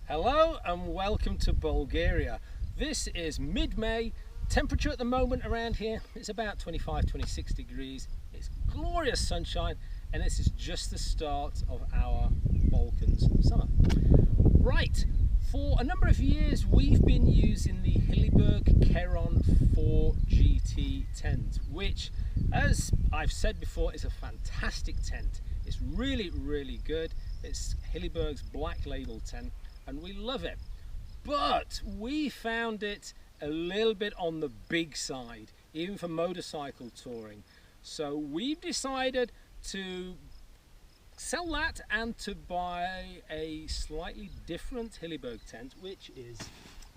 Hello and welcome to Bulgaria. This is mid-May. Temperature at the moment around here is about 25-26 degrees. It's glorious sunshine and this is just the start of our Balkans summer. Right, for a number of years we've been using the Hilleberg 4 GT tent, which, as I've said before, is a fantastic tent. It's really good. It's Hilleberg's black label tent and we love it, but we found it a little bit on the big side, even for motorcycle touring. So we've decided to sell that and to buy a slightly different Hilleberg tent, which is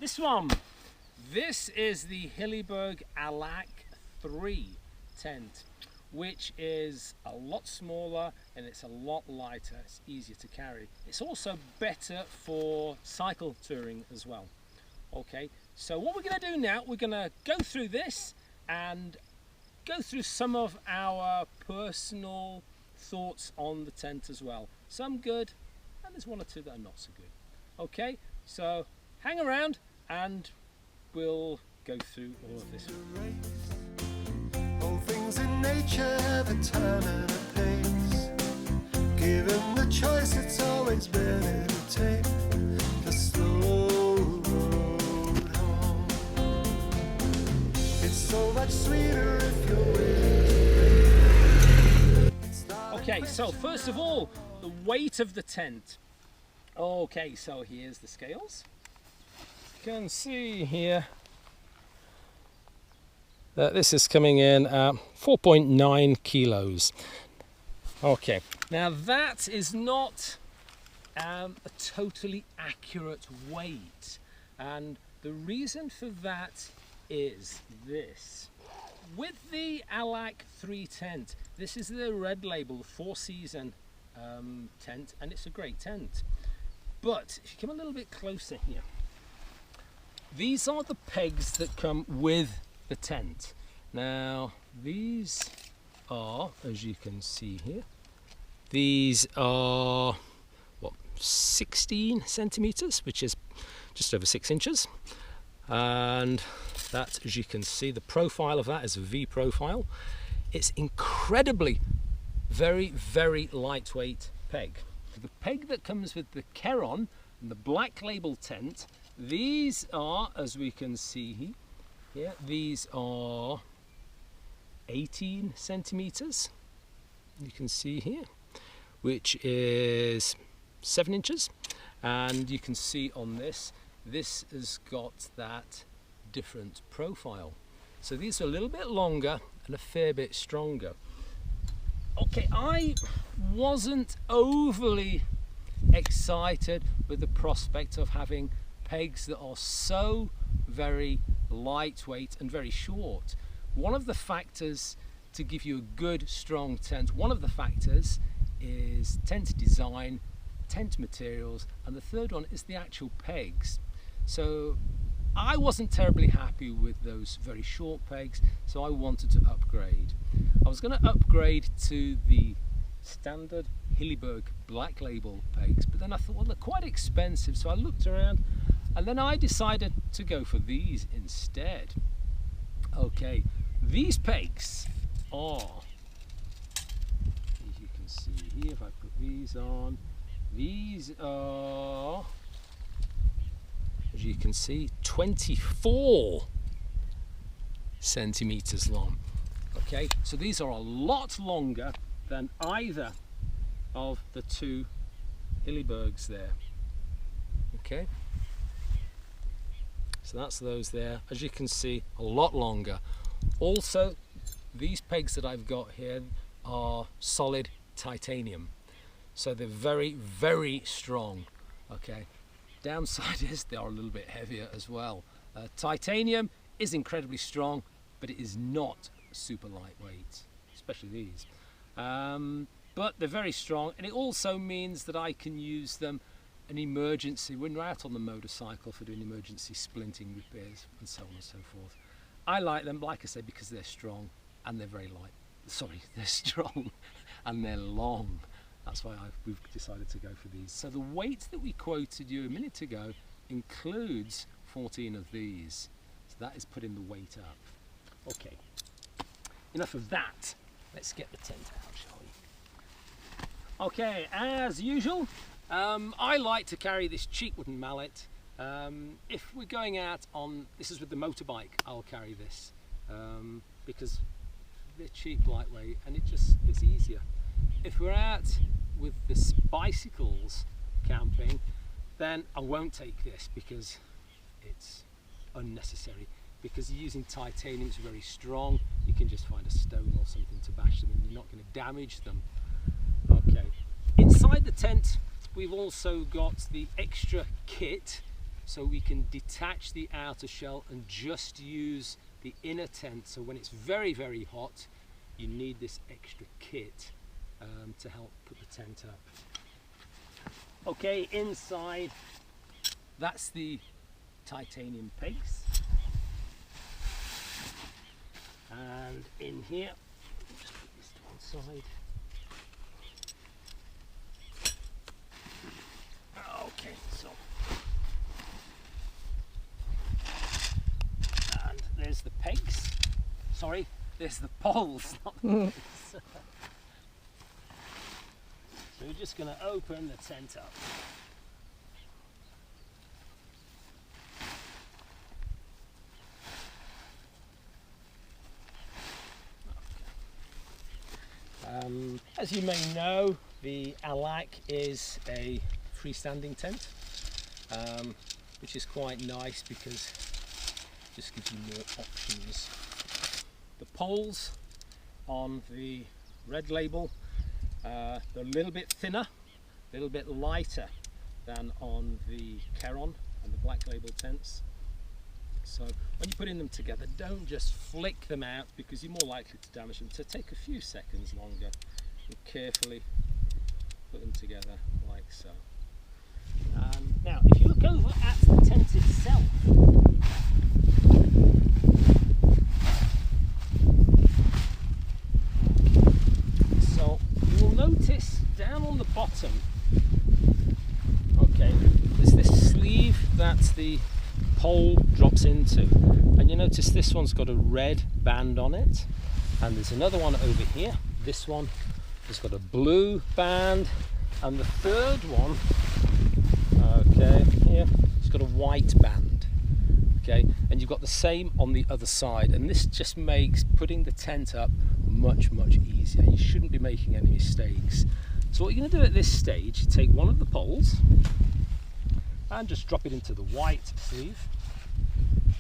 this one. This is the Hilleberg Allak 3 tent, which is a lot smaller and it's a lot lighter. It's easier to carry. It's also better for cycle touring as well. Okay, so what we're going to do now, we're going to go through this and go through some of our personal thoughts on the tent as well. Some good and there's one or two that are not so good. Okay, so hang around and we'll go through all of this. All things in nature have a time and a pace. Given the choice, it's always better to take the slow road home. It's so much sweeter if you're willing to pay. Okay, so first of all, the weight of the tent. Okay, so here's the scales. You can see here that this is coming in at 4.9 kilos. Okay, now that is not a totally accurate weight, and the reason for that is this. With the Allak 3 tent, this is the red label 4-season tent, and it's a great tent. But if you come a little bit closer here, these are the pegs that come with the tent. Now these are, as you can see here, these are what, 16 centimeters, which is just over 6 inches, and that, as you can see, the profile of that is a V profile. It's incredibly very lightweight peg. The peg that comes with the Keron and the black label tent, these are, as we can see here, these are 18 centimeters, you can see here, which is 7 inches, and you can see on this has got that different profile. So these are a little bit longer and a fair bit stronger. Okay, I wasn't overly excited with the prospect of having pegs that are so very lightweight and very short. One of the factors to give you a good strong tent, one of the factors is tent design, tent materials, and the third one is the actual pegs. So I wasn't terribly happy with those very short pegs, so I wanted to upgrade. I was going to upgrade to the standard Hilleberg black label pegs, but then I thought, well, they're quite expensive, so I looked around and then I decided to go for these instead. Okay, these pegs are, as you can see here, if I put these on, these are, as you can see, 24 centimeters long. Okay, so these are a lot longer than either of the two Hillebergs there. Okay, so that's those there. As you can see, a lot longer. Also, these pegs that I've got here are solid titanium, so they're very strong. Okay, downside is they are a little bit heavier as well. Titanium is incredibly strong, but it is not super lightweight, especially these. But they're very strong, and it also means that I can use them in emergency when we're out on the motorcycle for doing emergency splinting repairs and so on and so forth. I like them, like I said, because they're strong and they're very light. Sorry, they're strong and they're long. That's why we've decided to go for these. So the weight that we quoted you a minute ago includes 14 of these. So that is putting the weight up. Okay, enough of that. Let's get the tent out, shall we? Okay, as usual, I like to carry this cheap wooden mallet. If we're going out on, this is with the motorbike, I'll carry this because they're cheap, lightweight, and it's easier. If we're out with the bicycles camping, then I won't take this because it's unnecessary. Because you're using titanium, it's very strong. You can just find a stone or something to bash them and you're not going to damage them. Okay, inside the tent we've also got the extra kit, so we can detach the outer shell and just use the inner tent. So when it's very, very hot, you need this extra kit to help put the tent up. Okay, inside, that's the titanium pegs. And in here, just put this to one side. Okay, so. And there's the pegs. Sorry, there's the poles, not the pegs. So we're just going to open the tent up. As you may know, the Allak is a freestanding tent, which is quite nice because it just gives you more options. The poles on the red label, they're a little bit thinner, a little bit lighter than on the Keron and the black label tents. So when you're putting them together, don't just flick them out because you're more likely to damage them. So take a few seconds longer and carefully put them together like so. Now, if you look over at the tent itself, so you will notice down on the bottom, okay, there's this sleeve that the pole drops into, and you notice this one's got a red band on it, and there's another one over here. This one has got a blue band, and the third one, okay, here, it's got a white band. Okay, and you've got the same on the other side, and this just makes putting the tent up much easier. You shouldn't be making any mistakes. So what you're going to do at this stage, take one of the poles and just drop it into the white sleeve,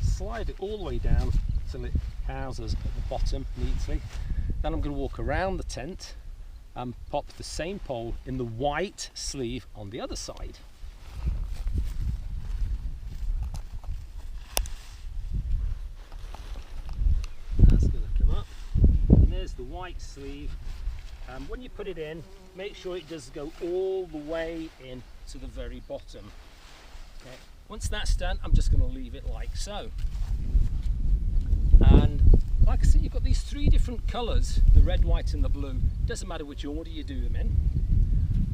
slide it all the way down till it houses at the bottom neatly. Then I'm going to walk around the tent and pop the same pole in the white sleeve on the other side. That's going to come up, and there's the white sleeve. When you put it in, make sure it does go all the way in to the very bottom. Okay. Once that's done, I'm just going to leave it like so. And like I said, you've got these three different colours, the red, white and the blue. Doesn't matter which order you do them in.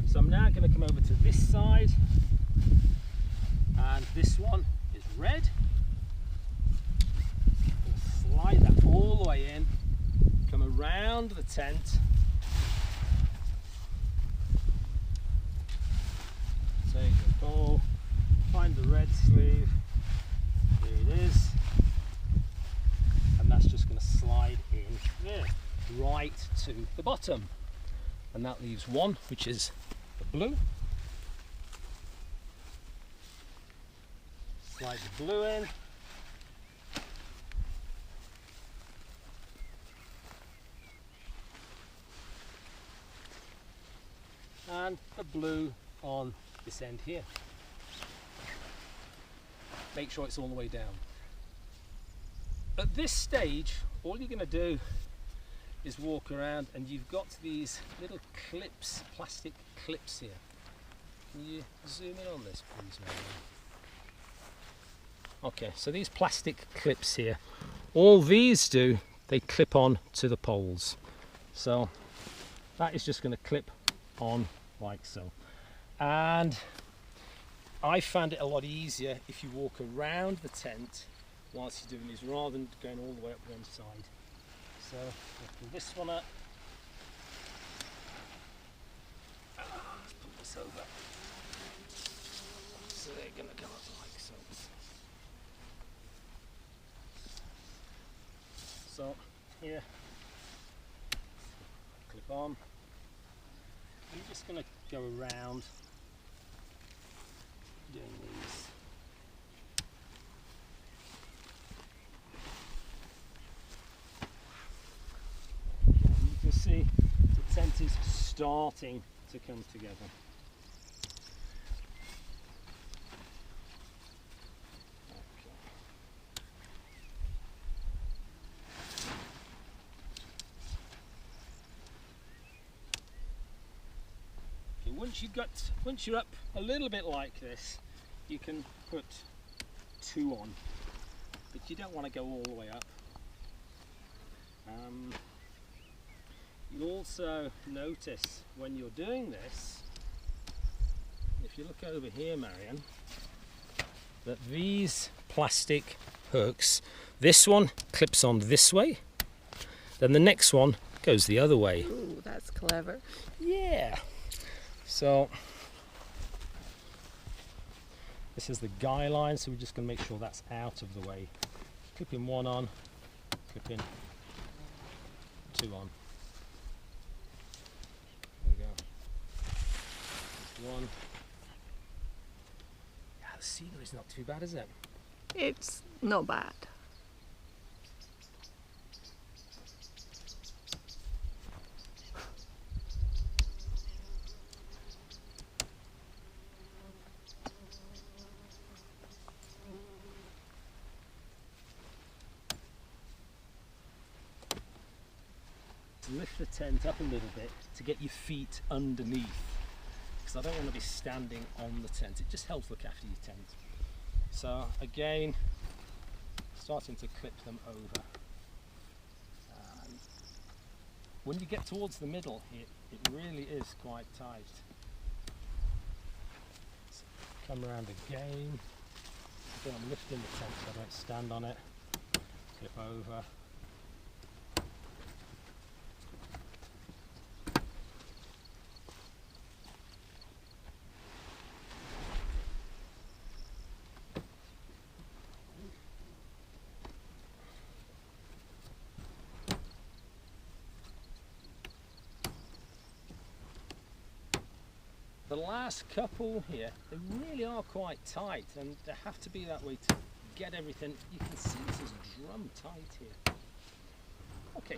So I'm now going to come over to this side, and this one is red. Slide that all the way in, come around the tent, take the pole, find the red sleeve, here it is, and that's just going to slide in there, right to the bottom, and that leaves one, which is the blue. Slide the blue in, and the blue on this end here. Make sure it's all the way down. At this stage, all you're going to do is walk around, and you've got these little clips, plastic clips here. Can you zoom in on this, please, Mary? Okay, so these plastic clips here, all these do, they clip on to the poles. So that is just going to clip on like so. And I found it a lot easier if you walk around the tent whilst you're doing these, rather than going all the way up one side. So I'll pull this one up. Let's pull this over. So they're going to come up like so. So here, clip on. I'm just going to go around doing these. You can see the tent is starting to come together. Once you're up a little bit like this, you can put 2 on, but you don't want to go all the way up. You'll also notice when you're doing this, if you look over here, Marion, that these plastic hooks, this one clips on this way, then the next one goes the other way. Ooh, that's clever. Yeah. So this is the guy line, so we're just going to make sure that's out of the way. Clipping 1 on, clipping 2 on. There we go. There's 1. Yeah, the scenery's not too bad, is it? It's not bad. Lift the tent up a little bit to get your feet underneath, because I don't want to be standing on the tent. It just helps look after your tent. So again, starting to clip them over. And when you get towards the middle, it really is quite tight. So come around again. Again, I'm lifting the tent so I don't stand on it. Clip over. The last couple here, they really are quite tight, and they have to be that way to get everything. You can see this is drum tight here. Okay,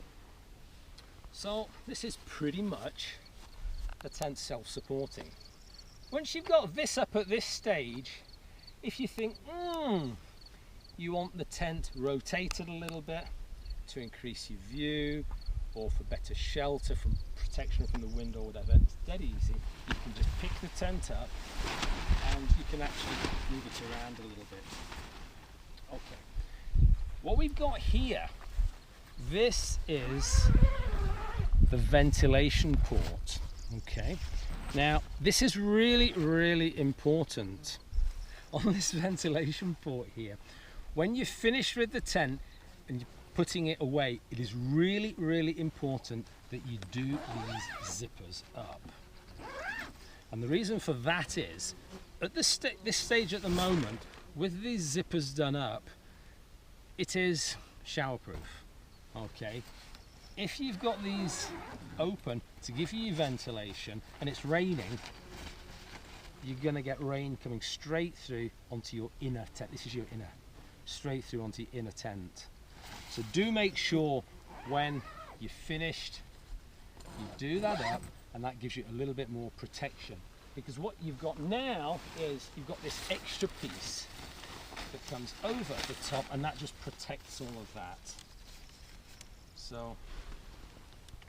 so this is pretty much the tent self-supporting. Once you've got this up at this stage, if you think, you want the tent rotated a little bit to increase your view, or for better shelter from protection from the wind or whatever, it's dead easy. You can just pick the tent up and you can actually move it around a little bit. Okay, what we've got here, this is the ventilation port. Okay, now this is really, really important on this ventilation port here. When you're finished with the tent and you're putting it away, it is really, really important that you do these zippers up. And the reason for that is, at this stage at the moment, with these zippers done up, it is showerproof. Okay, if you've got these open to give you ventilation and it's raining, you're going to get rain coming straight through onto your inner tent. This is your inner, straight through onto your inner tent. So do make sure when you're finished, you do that up, and that gives you a little bit more protection. Because what you've got now is you've got this extra piece that comes over the top, and that just protects all of that. So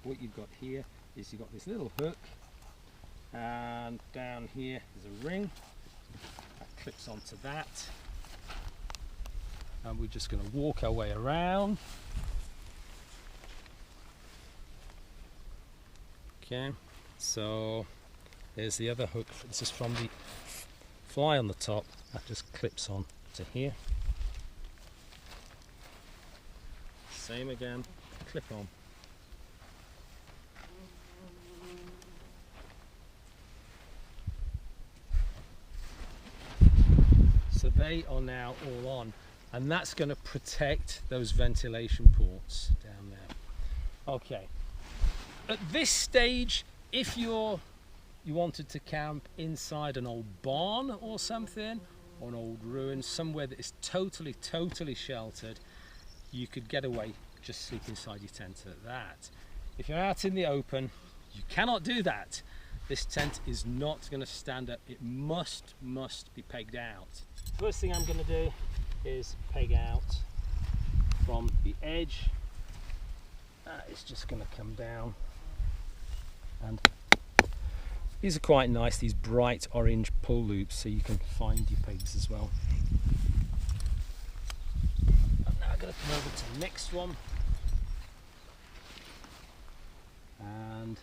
what you've got here is you've got this little hook, and down here is a ring that clips onto that. And we're just going to walk our way around. Okay, so There's the other hook. This is from the fly on the top. That just clips on to here. Same again, clip on. So they are now all on, and that's going to protect those ventilation ports down there. Okay, at this stage, if you wanted to camp inside an old barn or something, or an old ruin, somewhere that is totally sheltered, you could get away, just sleep inside your tent at that. If you're out in the open, you cannot do that. This tent is not going to stand up. It must be pegged out. First thing I'm going to do is peg out from the edge. It's just going to come down, and these are quite nice, these bright orange pull loops, so you can find your pegs as well. I'm going to come over to the next one, and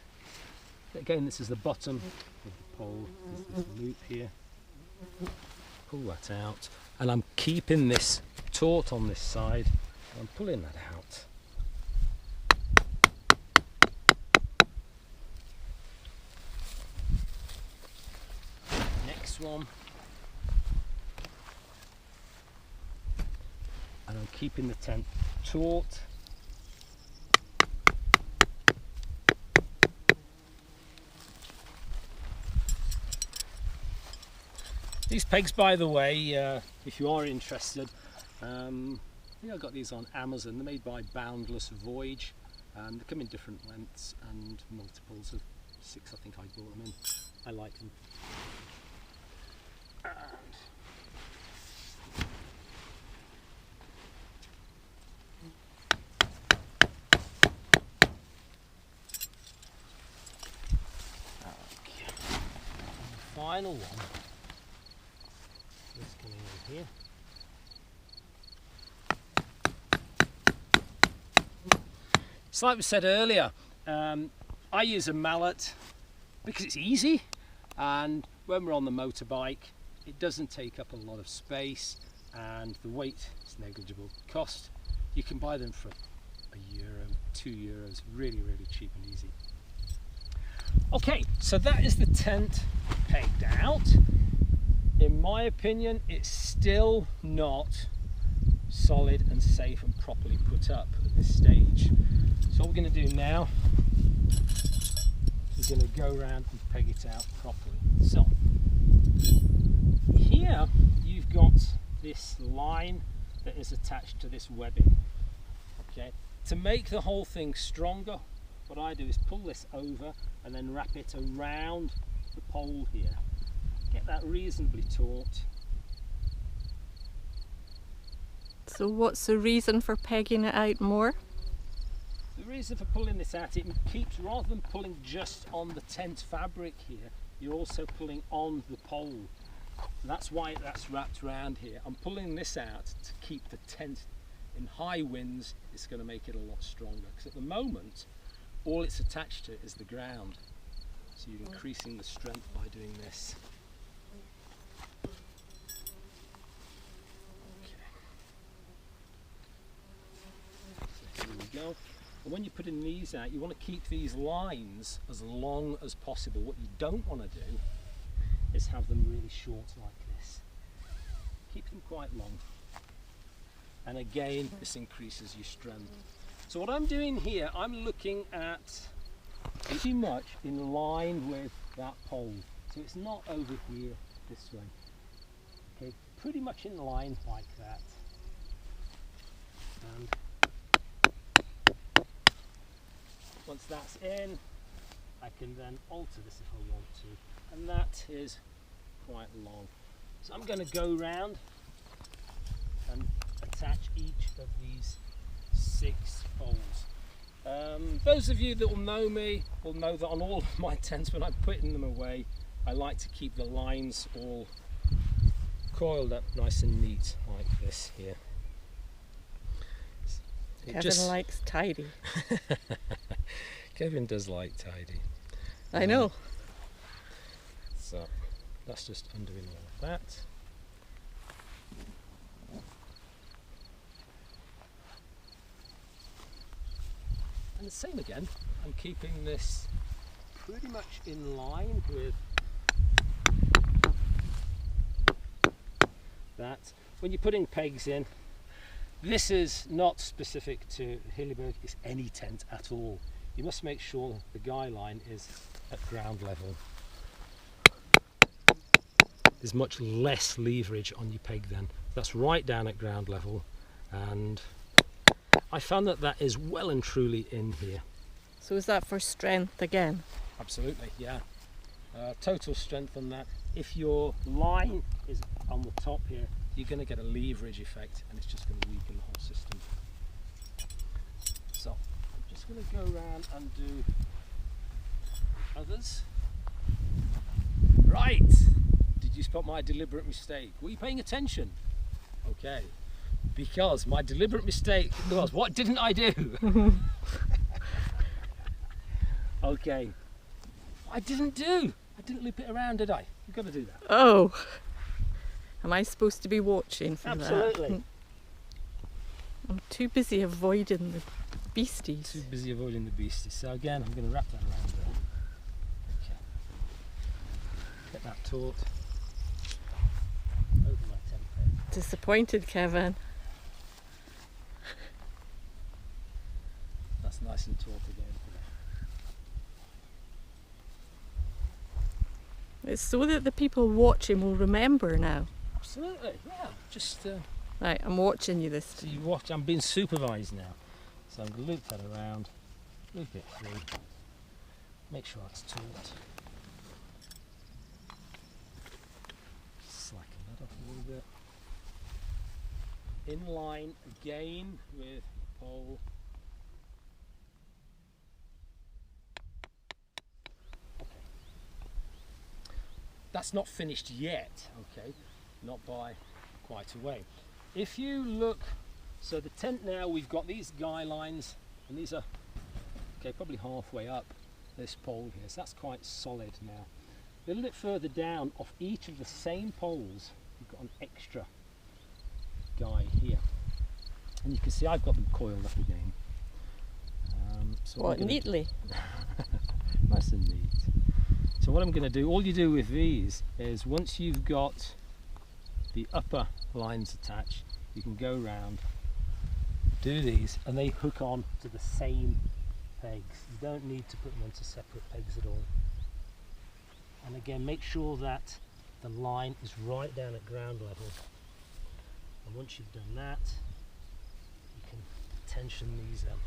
again this is the bottom of the pole. There's this loop here, pull that out, and I'm keeping this taut on this side, and I'm pulling that out. Next one, and I'm keeping the tent taut. These pegs, by the way, if you are interested, I think I got these on Amazon. They're made by Boundless Voyage. They come in different lengths and multiples of 6, I think I bought them in. I like them. Okay. The final one is coming in here. So like we said earlier, I use a mallet because it's easy, and when we're on the motorbike it doesn't take up a lot of space and the weight is negligible. Cost, you can buy them for €1, €2, really cheap and easy. Okay, so that is the tent pegged out. In my opinion, it's still not solid and safe and properly put up at this stage. So what we're going to do now, we're going to go around and peg it out properly. So here you've got this line that is attached to this webbing. Okay, to make the whole thing stronger, what I do is pull this over and then wrap it around the pole here. Get that reasonably taut. So what's the reason for pegging it out more? The reason for pulling this out, it keeps, rather than pulling just on the tent fabric here, you're also pulling on the pole. And that's why that's wrapped around here. I'm pulling this out to keep the tent in high winds. It's going to make it a lot stronger, because at the moment all it's attached to is the ground. So you're increasing the strength by doing this. Okay. So here we go. And when you're putting these out, you want to keep these lines as long as possible. What you don't want to do is have them really short like this. Keep them quite long. And again, this increases your strength. So what I'm doing here, I'm looking at pretty much in line with that pole. So it's not over here this way. Okay, pretty much in line like that. And once that's in, I can then alter this if I want to, and that is quite long. So I'm going to go round and attach each of these 6 poles. Those of you that will know me will know that on all of my tents, when I'm putting them away, I like to keep the lines all coiled up nice and neat like this here. Kevin likes tidy. Kevin does like tidy. I know. So that's just undoing all of that. And the same again, I'm keeping this pretty much in line with that. When you're putting pegs in, this is not specific to Hilleberg, it's any tent at all. You must make sure the guy line is at ground level. There's much less leverage on your peg then. That's right down at ground level, and I found that that is well and truly in here. So is that for strength again? Absolutely, yeah. Total strength on that. If your line is on the top here, you're going to get a leverage effect, and it's just going to weaken the whole system. So I'm just going to go around and do others. Right. Did you spot my deliberate mistake? Were you paying attention? Okay. Because my deliberate mistake was, what didn't I do? Okay. I didn't loop it around, did I? You've got to do that. Oh, am I supposed to be watching from Absolutely. that? I'm too busy avoiding the beasties. Too busy avoiding the beasties. So again, I'm going to wrap that around there. Okay. Get that taut. Over my template. Disappointed, Kevin. That's nice and taut again. It's so that the people watching will remember now. Absolutely, yeah. Just Right, I'm watching you this so time. you watch. I'm being supervised now. So I'm going to loop that around, loop it through, make sure it's taut. Slacken that off a little bit. In line again with the pole. That's not finished yet, okay, not by quite a way. If you look, so the tent now, we've got these guy lines, and these are, okay, probably halfway up this pole here, so that's quite solid now. A little bit further down, off each of the same poles, we've got an extra guy here. And you can see I've got them coiled up again. So What, neatly? Nice and neat. So what I'm going to do, all you do with these is once you've got the upper lines attached, you can go round, do these, and they hook on to the same pegs. You don't need to put them onto separate pegs at all. And again, make sure that the line is right down at ground level. And once you've done that, you can tension these up.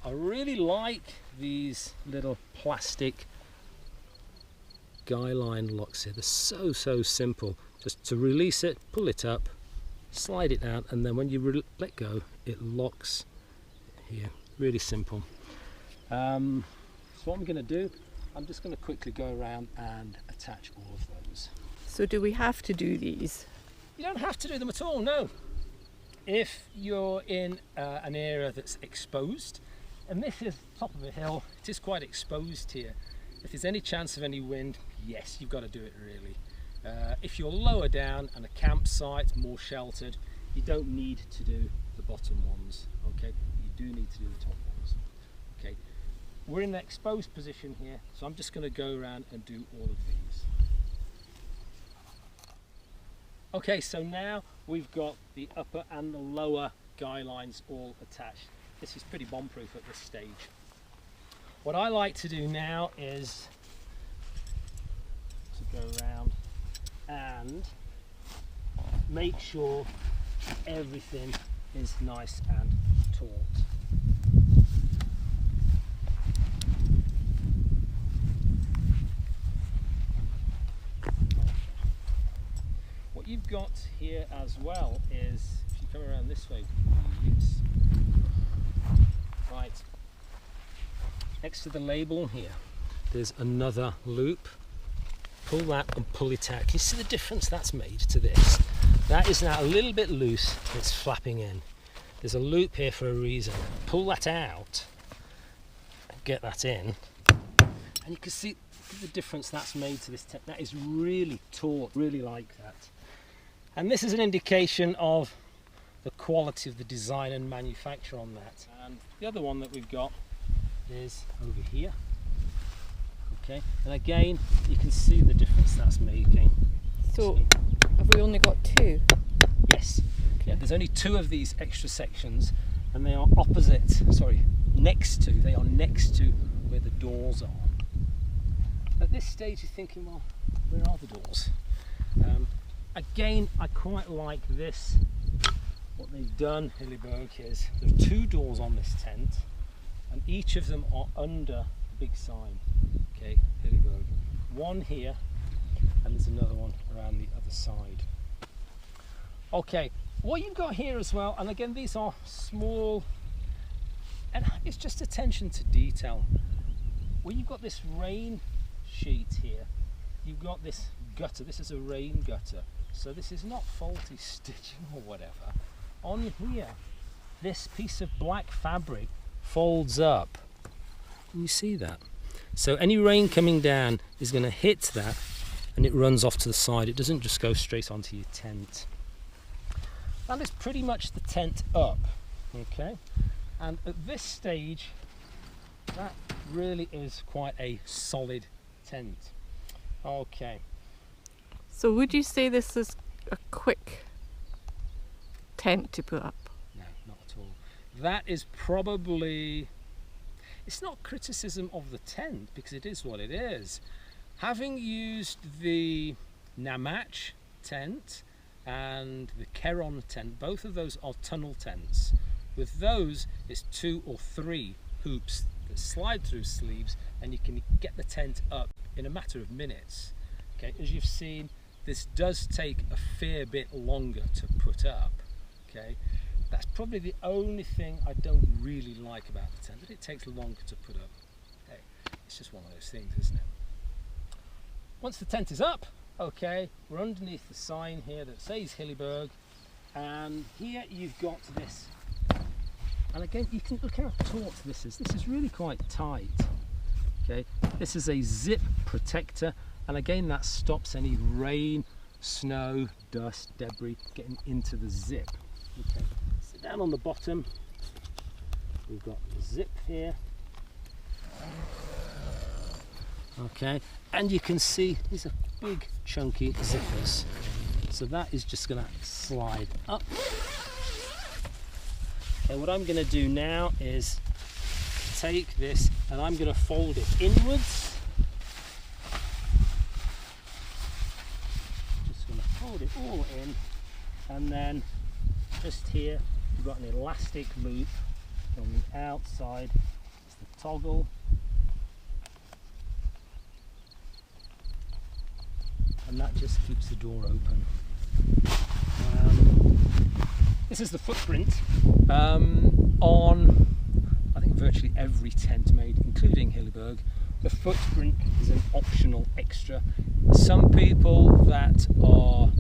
I really like these little plastic guy line locks here. They're so simple. Just to release it, pull it up, slide it out, and then when you let go, it locks here. Really simple. So what I'm going to do, I'm just going to quickly go around and attach all of those. So do we have to do these? You don't have to do them at all, no. If you're in an area that's exposed, and this is top of a hill, it is quite exposed here. If there's any chance of any wind, yes, you've got to do it really. If you're lower down and a campsite, more sheltered, you don't need to do the bottom ones, okay? You do need to do the top ones, okay? We're in an exposed position here, so I'm just going to go around and do all of these. Okay, so now we've got the upper and the lower guy lines all attached. This is pretty bomb-proof at this stage. What I like to do now is to go around and make sure everything is nice and taut. What you've got here as well is, if you come around this way, yes. Right, next to the label here, there's another loop. Pull that and pull it out. Can you see the difference that's made to this? That is now a little bit loose, it's flapping in. There's a loop here for a reason. Pull that out, get that in, and you can see at the difference that's made to this tent. That is really taut, really like that. And this is an indication of the quality of the design and manufacture on that. And the other one that we've got is over here. Okay, and again, you can see the difference that's making. So, have we only got two? Yes. Yeah, there's only two of these extra sections, and they are next to where the doors are. At this stage you're thinking, well, where are the doors? Again, I quite like this. What they've done, Hilleberg, is there are two doors on this tent, and each of them are under a big sign. Okay, Hilleberg. One here, and there's another one around the other side. Okay, what you've got here as well, and again these are small, and it's just attention to detail. Where you've got this rain sheet here, you've got this gutter. This is a rain gutter, so this is not faulty stitching or whatever. On here, this piece of black fabric folds up. Can you see that? So any rain coming down is going to hit that, and it runs off to the side. It doesn't just go straight onto your tent. That is pretty much the tent up, okay? And at this stage, that really is quite a solid tent. Okay. So would you say this is a quick tent to put up? No, not at all. That is probably, it's not criticism of the tent, because it is what it is. Having used the Namach tent and the Keron tent, both of those are tunnel tents. With those, it's 2 or 3 hoops that slide through sleeves, and you can get the tent up in a matter of minutes. Okay, as you've seen, this does take a fair bit longer to put up. Okay, that's probably the only thing I don't really like about the tent, that it takes longer to put up. Okay, it's just one of those things, isn't it? Once the tent is up, okay, we're underneath the sign here that says Hilleberg, and here you've got this, and again you can look how taut this is. This is really quite tight. Okay, this is a zip protector, and again that stops any rain, snow, dust, debris getting into the zip. Okay, so down on the bottom we've got the zip here. Okay, and you can see these are big chunky zippers, so that is just going to slide up. Okay, what I'm going to do now is take this and I'm going to fold it inwards. Just going to fold it all in, and then just here we've got an elastic loop on the outside. It's the toggle. And that just keeps the door open. This is the footprint on, I think, virtually every tent made, including Hilleberg. The footprint is an optional extra. Some people that are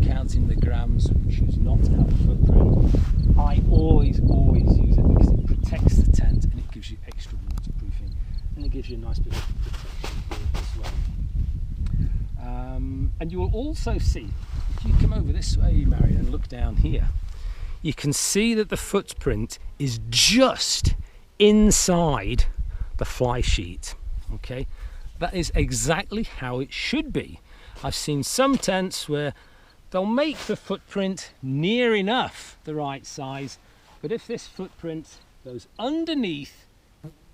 counting the grams would choose not to have a footprint. I always use it because it protects the tent and it gives you extra waterproofing, and it gives you a nice bit of protection for it as well. And you will also see, if you come over this way, Marion, and look down here, you can see that the footprint is just inside the fly sheet. Okay, that is exactly how it should be. I've seen some tents where they'll make the footprint near enough the right size, but if this footprint goes underneath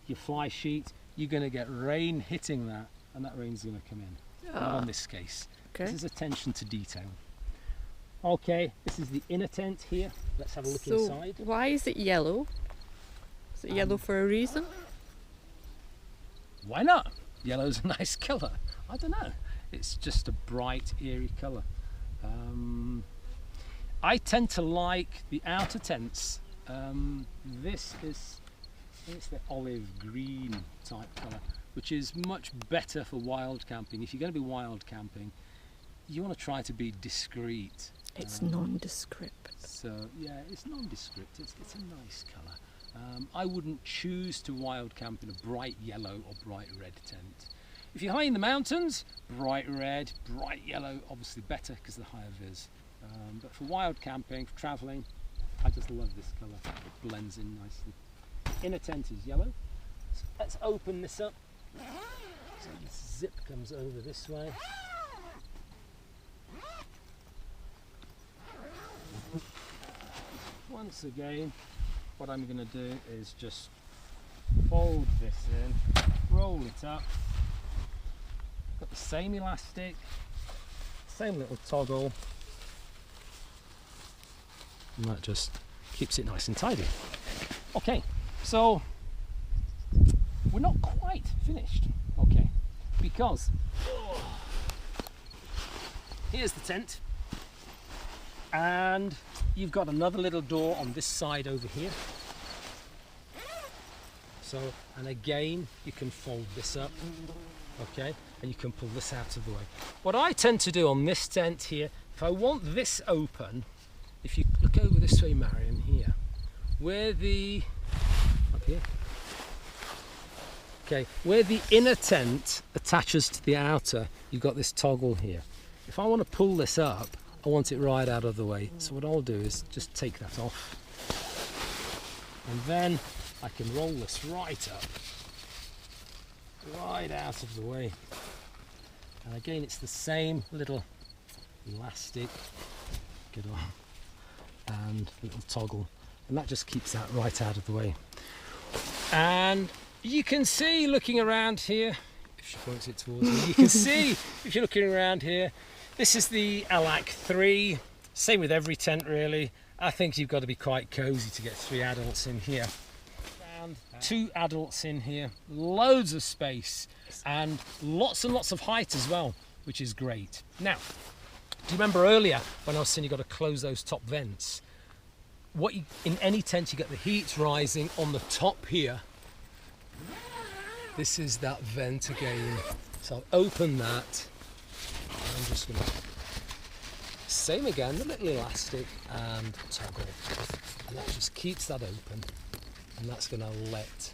your fly sheet, you're going to get rain hitting that, and that rain's going to come in. Not on this case. Okay. This is attention to detail. Okay, this is the inner tent here. Let's have a look inside. Why is it yellow? Is it yellow for a reason? Why not? Yellow's a nice colour. I don't know. It's just a bright, eerie colour. I tend to like the outer tents. This is, it's the olive green type colour, which is much better for wild camping. If you're going to be wild camping, you want to try to be discreet. It's nondescript. So yeah, it's nondescript. It's a nice colour. I wouldn't choose to wild camp in a bright yellow or bright red tent. If you're high in the mountains, bright red, bright yellow, obviously better because of the higher vis. But for wild camping, for travelling, I just love this colour. It blends in nicely. Inner tent is yellow. So let's open this up. So this zip comes over this way. Once again, what I'm going to do is just fold this in, roll it up. Got the same elastic, same little toggle, and that just keeps it nice and tidy. Okay, so we're not quite finished, okay, because here's the tent, and you've got another little door on this side over here. So, and again, you can fold this up, okay, and you can pull this out of the way. What I tend to do on this tent here, if I want this open, if you look over this way, Marion, here, where the, up here, okay, where the inner tent attaches to the outer, you've got this toggle here. If I want to pull this up, I want it right out of the way. So what I'll do is just take that off, and then I can roll this right up, right out of the way. And again, it's the same little elastic, get on, and little toggle, and that just keeps that right out of the way. And you can see, looking around here, if she points it towards me, you can see, if you're looking around here, this is the Allak 3, same with every tent really. I think you've got to be quite cosy to get 3 adults in here. And 2 adults in here, loads of space, and lots of height as well, which is great. Now, do you remember earlier when I was saying you've got to close those top vents? In any tent you get the heat rising on the top here. This is that vent again. So I'll open that. I'm just going to, same again, the little elastic and toggle, and that just keeps that open, and that's going to let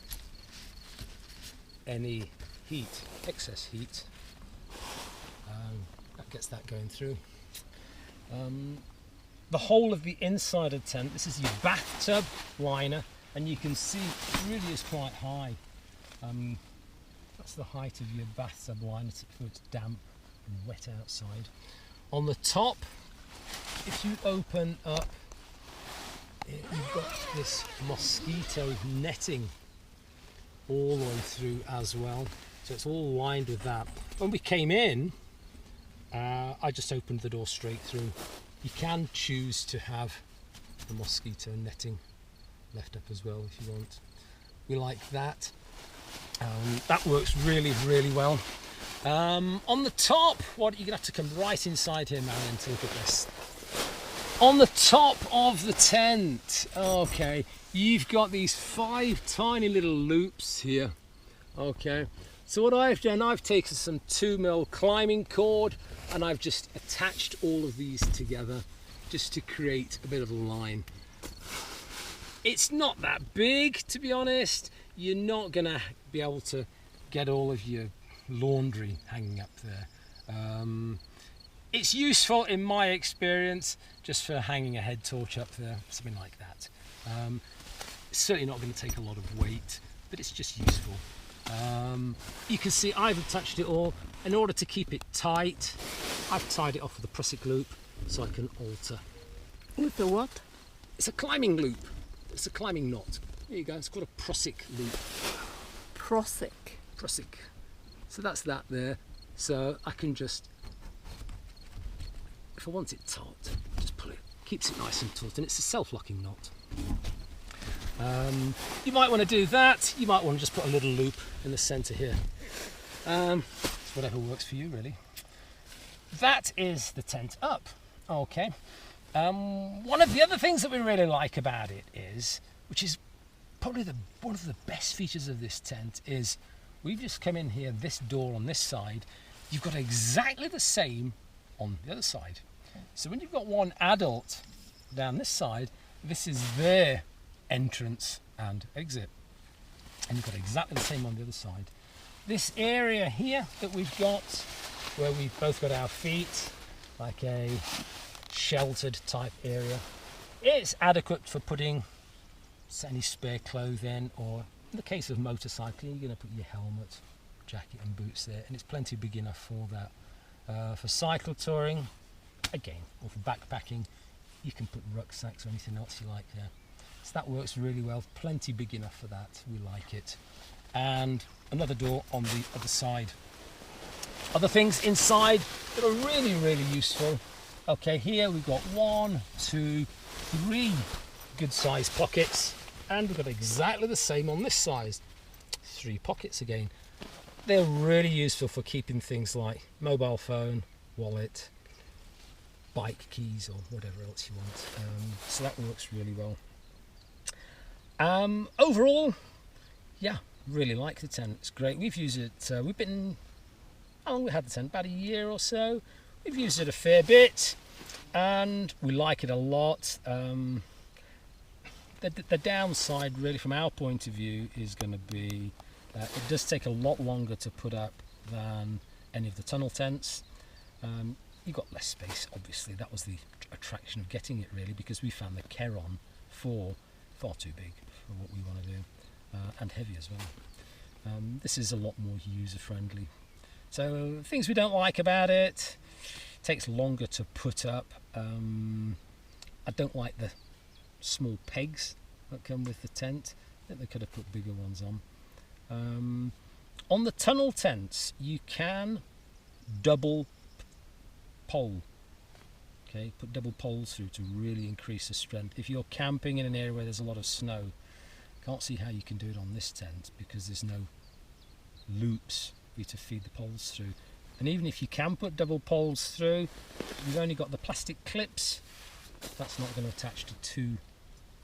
any heat, excess heat, that gets that going through. The whole of the inside of the tent, this is your bathtub liner, and you can see it really is quite high. That's the height of your bathtub liner before it's damp and wet outside. On the top, if you open up, you've got this mosquito netting all the way through as well, so it's all lined with that. When we came in, I just opened the door straight through. You can choose to have the mosquito netting left up as well if you want. We like that. That works really, really well. On the top, what you're gonna have to come right inside here, Marion, to look at this. On the top of the tent, okay, you've got these 5 tiny little loops here. Okay, so what I've done, I've taken some 2mm climbing cord and I've just attached all of these together just to create a bit of a line. It's not that big, to be honest. You're not gonna be able to get all of your laundry hanging up there. It's useful in my experience just for hanging a head torch up there, something like that. It's certainly not going to take a lot of weight, but it's just useful. You can see I've attached it all. In order to keep it tight, I've tied it off with a prusik loop so I can alter. With the what? It's a climbing loop. It's a climbing knot. There you go, it's called a prusik loop. Prusik. Prusik. So that's that there. So I can just, if I want it taut, just pull it. Keeps it nice and taut, and it's a self-locking knot. You might want to do that. You might want to just put a little loop in the centre here. It's whatever works for you, really. That is the tent up. Okay. One of the other things that we really like about it is, which is probably one of the best features of this tent, is we've just come in here, this door on this side, you've got exactly the same on the other side. So when you've got one adult down this side, this is their entrance and exit. And you've got exactly the same on the other side. This area here that we've got, where we've both got our feet, like a sheltered type area, it's adequate for putting any spare clothing, or in the case of motorcycling, you're going to put your helmet, jacket and boots there, and it's plenty big enough for that. For cycle touring, again, or for backpacking, you can put rucksacks or anything else you like there. So that works really well, plenty big enough for that, we like it. And another door on the other side. Other things inside that are really, really useful. Okay, here we've got 1, 2, 3 good sized pockets, and we've got exactly the same on this side. 3 pockets again. They're really useful for keeping things like mobile phone, wallet, bike keys, or whatever else you want. So that works really well. Overall, yeah, really like the tent. It's great. We've used it. We've been, how long we had the tent? About a year or so. We've used it a fair bit, and we like it a lot. The downside, really, from our point of view, is going to be it does take a lot longer to put up than any of the tunnel tents. You've got less space, obviously. That was the attraction of getting it, really, because we found the Keron 4 far too big for what we want to do, and heavy as well. This is a lot more user-friendly. So things we don't like about it: takes longer to put up. I don't like the small pegs that come with the tent. I think they could have put bigger ones on. On the tunnel tents, you can double pole. Okay, put double poles through to really increase the strength. If you're camping in an area where there's a lot of snow, can't see how you can do it on this tent because there's no loops for you to feed the poles through. And even if you can put double poles through, you've only got the plastic clips. That's not going to attach to 2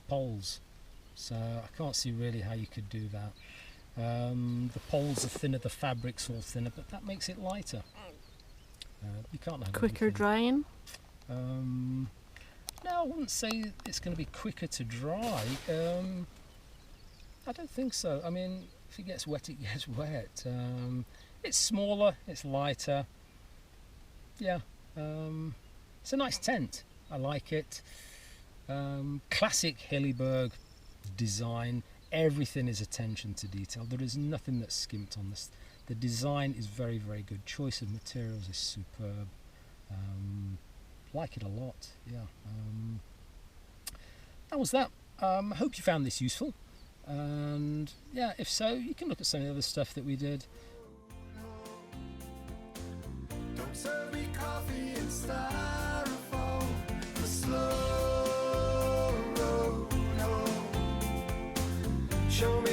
poles. So I can't see really how you could do that. The poles are thinner, the fabric's all thinner, but that makes it lighter. You can't have Quicker everything. drying? No, I wouldn't say it's going to be quicker to dry. I don't think so. I mean, if it gets wet, it gets wet. It's smaller, it's lighter. Yeah, it's a nice tent. I like it. Classic Hilleberg design. Everything is attention to detail. There is nothing that's skimped on this. The design is very, very good. Choice of materials is superb. Like it a lot. Yeah. That was that. I hope you found this useful. And yeah, if so, you can look at some of the other stuff that we did. Don't serve me coffee in styrofoam. The slow road home. Show me